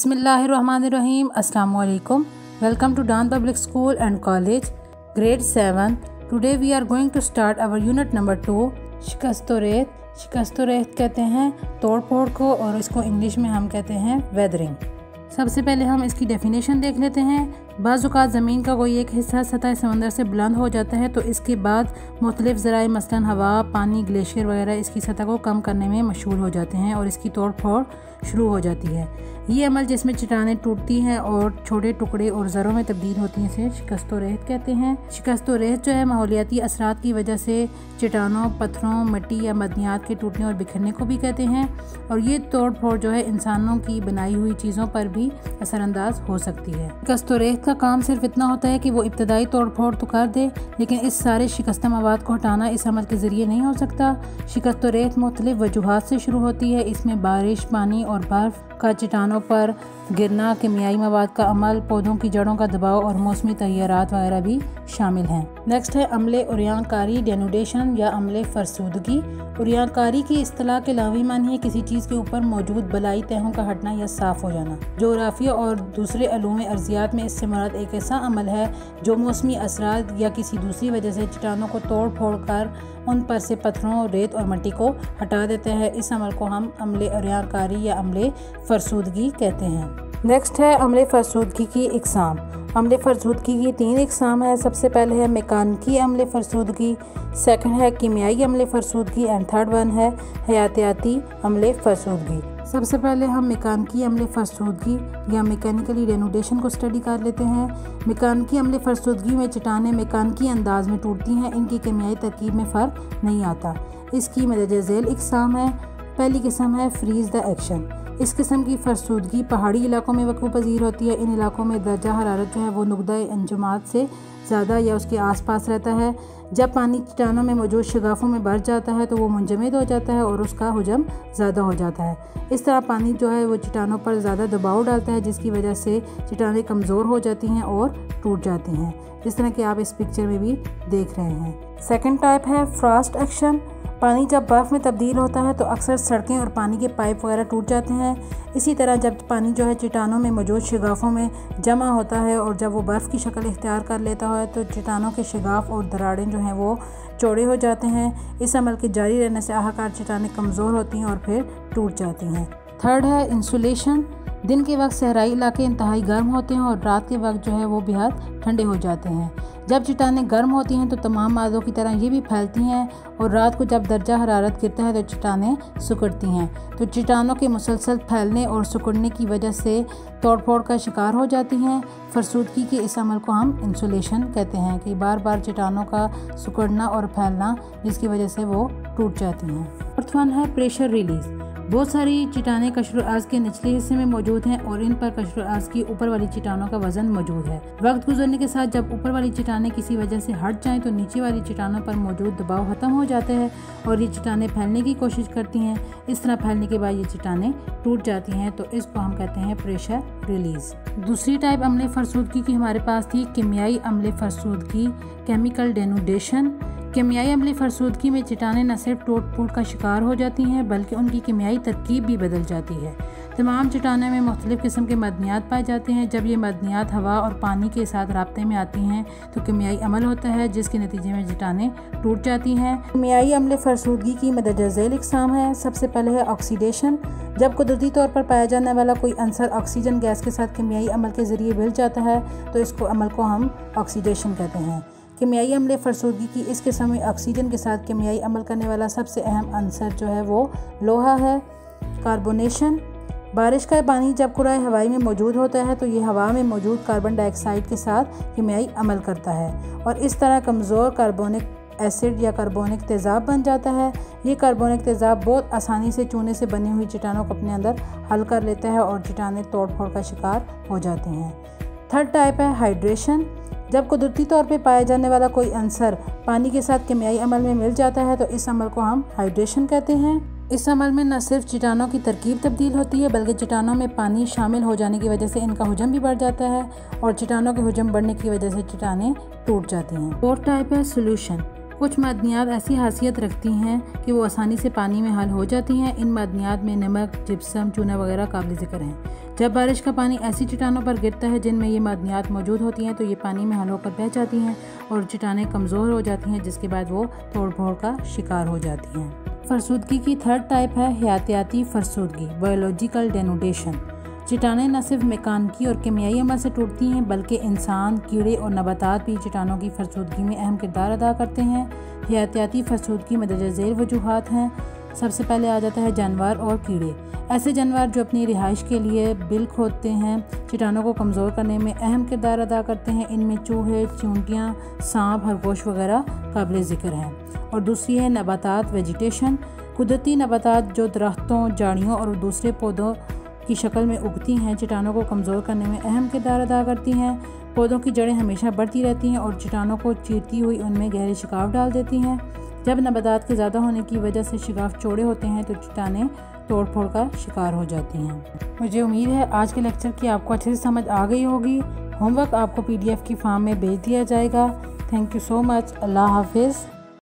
बिस्मिल्लाहिर्रहमानिर्रहीम। अस्सलाम वालेकुम। Welcome to Dawn public school and college grade 7। Today we are going to start our unit number 2 शिकस्त रेत। शिकस्त रेत कहते हैं तोड़ फोड़ को, और इसको इंग्लिश में हम कहते हैं वेदरिंग। सबसे पहले हम इसकी डेफिनेशन देख लेते हैं। बाज़ औक़ात ज़मीन का कोई एक हिस्सा सतह समंदर से बुलंद हो जाता है तो इसके बाद मुख्तलिफ ज़राए मसलन हवा, पानी, ग्लेशियर वगैरह इसकी सतह को कम करने में मशगूल हो जाते हैं और इसकी तोड़ फोड़ शुरू हो जाती है। ये अमल जिसमें चट्टानें टूटती हैं और छोटे टुकड़े और ज़रों में तब्दील होती हैं इसे शिकस्त रेत कहते हैं। शिकस्त रेत जो है माहौलियाती असरात की वजह से चट्टानों, पत्थरों, मिट्टी या मदनियात के टूटने और बिखरने को भी कहते हैं। और ये तोड़ फोड़ जो है इंसानों की बनाई हुई चीज़ों पर भी असरअंदाज हो सकती है। शिकस्त रेत का काम सिर्फ इतना होता है कि वो इब्तदाई तोड़ फोड़ तो कर दे, लेकिन इस सारे शिकस्त मवाद को हटाना इस अमल के ज़रिए नहीं हो सकता। शिकस्त रेत मुख्तलिफ वजूहात से शुरू होती है। इसमें बारिश, पानी और बर्फ़ का चट्टानों पर गिरना, कीमियाई मवाद का अमल, पौधों की जड़ों का दबाव और मौसमी तगय्युरात वगैरह भी शामिल हैं। नेक्स्ट है अमले उरियांकारी डेनुडेशन या अमले फरसूदगी। उरियांकारी की इस्तिलाह के लावी मानी है किसी चीज़ के ऊपर मौजूद बलाई तहों का हटना या साफ़ हो जाना। जोग्राफिया और दूसरे अलूम अर्जियात में इससे मुराद एक ऐसा अमल है जो मौसमी असरात या किसी दूसरी वजह से चट्टानों को तोड़ फोड़ कर उन पर से पत्थरों, रेत और मिट्टी को हटा देते हैं। इस अमल को हम अमले उरियांकारी या अमले फरसूदगी कहते हैं। नेक्स्ट है अमले फरसूदगी की इकसाम। अमले फरसूदगी की 3 इकसाम है। सबसे पहले है मेकानिकी अमले फरसूदगी, सेकंड है कीमियाई अमले फरसूदगी एंड थर्ड वन है हयातियाती अमले फरसूदगी। सबसे पहले हम मेकानिकी अमले फरसूदगी या मैकेनिकली डेनुडेशन को स्टडी कर लेते हैं। मेकानिकी अमले फरसूदगी में चट्टानें मेकानिकी अंदाज में टूटती हैं। इनकी कीमियाई तरकीब में फ़र्क नहीं आता। इसकी मदद झेल इकसाम है। पहली किस्म है फ्रीज़ द एक्शन। इस किस्म की फरसूदगी पहाड़ी इलाकों में वक़ू पज़ीर होती है। इन इलाकों में दर्जा हरारत जो है वो नुक़्ता-ए अंजुमात से ज़्यादा या उसके आसपास रहता है। जब पानी चट्टानों में मौजूद शगाफ़ों में भर जाता है तो वो मुंजमद हो जाता है और उसका हुजम ज़्यादा हो जाता है। इस तरह पानी जो है वो चट्टानों पर ज़्यादा दबाव डालता है, जिसकी वजह से चट्टानें कमज़ोर हो जाती हैं और टूट जाती हैं, जिस तरह कि आप इस पिक्चर में भी देख रहे हैं। सेकंड टाइप है फ्रॉस्ट एक्शन। पानी जब बर्फ़ में तब्दील होता है तो अक्सर सड़कें और पानी के पाइप वगैरह टूट जाते हैं। इसी तरह जब पानी जो है चट्टानों में मौजूद शगाफ़ों में जमा होता है और जब वो बर्फ़ की शक्ल इख्तियार कर लेता है तो चट्टानों के शगाफ़ और दरारें जो हैं वो चौड़े हो जाते हैं। इस अमल के जारी रहने से आखिरकार चट्टानें कमज़ोर होती हैं और फिर टूट जाती हैं। थर्ड है इंसुलेशन। दिन के वक्त सहराई इलाके इंतहाई गर्म होते हैं और रात के वक्त जो है वो बेहद ठंडे हो जाते हैं। जब चट्टानें गर्म होती हैं तो तमाम मादों की तरह ये भी फैलती हैं और रात को जब दर्जा हरारत गिरता है तो चट्टानें सिकुड़ती हैं। तो चट्टानों के मुसलसल फैलने और सिकुड़ने की वजह से तोड़ फोड़ का शिकार हो जाती हैं। फरसूदगी के इस अमल को हम इंसुलेशन कहते हैं कि बार बार चट्टानों का सिकुड़ना और फैलना, जिसकी वजह से वो टूट जाती हैं। फोर्थ वन है प्रेशर रिलीज़। बहुत सारी चट्टानें कशर अर्ज़ के निचले हिस्से में मौजूद हैं और इन पर कशर अर्ज़ की ऊपर वाली चट्टानों का वजन मौजूद है। वक्त गुजरने के साथ जब ऊपर वाली चट्टानें किसी वजह से हट जाएं तो नीचे वाली चट्टानों पर मौजूद दबाव खत्म हो जाता है और ये चट्टानें फैलने की कोशिश करती हैं। इस तरह फैलने के बाद ये चट्टानें टूट जाती हैं, तो इसको हम कहते हैं प्रेशर रिलीज़। दूसरी टाइप अमले फरसूदगी की हमारे पास थी कीमियाई अमले फरसूदगी, केमिकल डेनुडेशन। कीमियाई अमले फरसूदगी में चट्टानें न सिर्फ टूट फूट का शिकार हो जाती हैं बल्कि उनकी कीमियाई तरकीब भी बदल जाती है। तमाम चट्टानों में मुख्तलिफ किस्म के मदनियात पाए जाते हैं। जब ये मदनियात हवा और पानी के साथ राब्ते में आती हैं तो कीमियाई अमल होता है, जिसके नतीजे में चट्टानें टूट जाती हैं। कीमियाई अमले फरसूदगी की मदद झेल इकसाम है। सबसे पहले है ऑक्सीडेशन। जब कुदरती तौर पर पाया जाने वाला कोई अंसर ऑक्सीजन गैस के साथ कीमियाई अमल के ज़रिए मिल जाता है तो इसको अमल को हम ऑक्सीडेशन कहते हैं। कीमियाई अमले फरसूदगी की इस किस्म में ऑक्सीजन के साथ कीमियाई अमल करने वाला सबसे अहम अंसर जो है वो लोहा है। कार्बोनेशन। बारिश का पानी जब कुराए हवाई में मौजूद होता है तो ये हवा में मौजूद कार्बन डाइऑक्साइड के साथ कीमियाई अमल करता है और इस तरह कमज़ोर कार्बोनिक एसिड या कार्बोनिक तेज़ाब बन जाता है। ये कार्बोनिक तेज़ाब बहुत आसानी से चूने से बनी हुई चट्टानों को अपने अंदर हल कर लेता है और चट्टानें तोड़ फोड़ का शिकार हो जाती हैं। थर्ड टाइप है हाइड्रेशन। जब कुदरती तौर पे पाया जाने वाला कोई अंसर पानी के साथ कीमियाई अमल में मिल जाता है तो इस अमल को हम हाइड्रेशन कहते हैं। इस अमल में न सिर्फ चट्टानों की तरकीब तब्दील होती है बल्कि चट्टानों में पानी शामिल हो जाने की वजह से इनका हुजम भी बढ़ जाता है और चट्टानों के हुजम बढ़ने की वजह से चट्टानें टूट जाती हैं। फोर्थ टाइप है सोल्यूशन। कुछ मदनियात ऐसी हासियत रखती हैं कि वो आसानी से पानी में हल हो जाती हैं। इन मदनियात में नमक, जिप्सम, चूना वगैरह काबिल ज़िक्र हैं, जब बारिश का पानी ऐसी चट्टानों पर गिरता है जिनमें ये मादनियात मौजूद होती हैं तो ये पानी में हल होकर बह जाती हैं और चट्टानें कमज़ोर हो जाती हैं, जिसके बाद वो तोड़ फोड़ का शिकार हो जाती हैं। फरसूदगी की थर्ड टाइप है हयातियाती फरसूदगी, बायोलॉजिकल डेनूडेशन। चट्टानें न सिर्फ मैकानिकी और केमियाई अमल से टूटती हैं बल्कि इंसान, कीड़े और नबातात भी चट्टानों की फरसूदगी में अहम किरदार अदा करते हैं। हयातियाती फरसूदगी में दर्ज झेल वजूहात हैं। सबसे पहले आ जाता है जानवर और कीड़े। ऐसे जानवर जो अपनी रिहाइश के लिए बिल खोदते हैं, चट्टानों को कमज़ोर करने में अहम किरदार अदा करते हैं। इनमें चूहे, चींटियाँ, सांप, खरगोश वगैरह काबिल ज़िक्र हैं। और दूसरी है नबातात, वेजिटेशन। कुदरती नबातात जो दरख्तों, झाड़ियों और दूसरे पौधों की शक्ल में उगती हैं, चट्टानों को कमज़ोर करने में अहम किरदार अदा करती हैं। पौधों की जड़ें हमेशा बढ़ती रहती हैं और चट्टानों को चीरती हुई उनमें गहरे शिकाफ डाल देती हैं। जब नबातात के ज़्यादा होने की वजह से शिकाफ चौड़े होते हैं तो चट्टानें तोड़ फोड़ का शिकार हो जाती हैं। मुझे उम्मीद है आज के लेक्चर की आपको अच्छे से समझ आ गई होगी। होमवर्क आपको PDF की फॉर्म में भेज दिया जाएगा। Thank you so much. अल्लाह हाफिज़।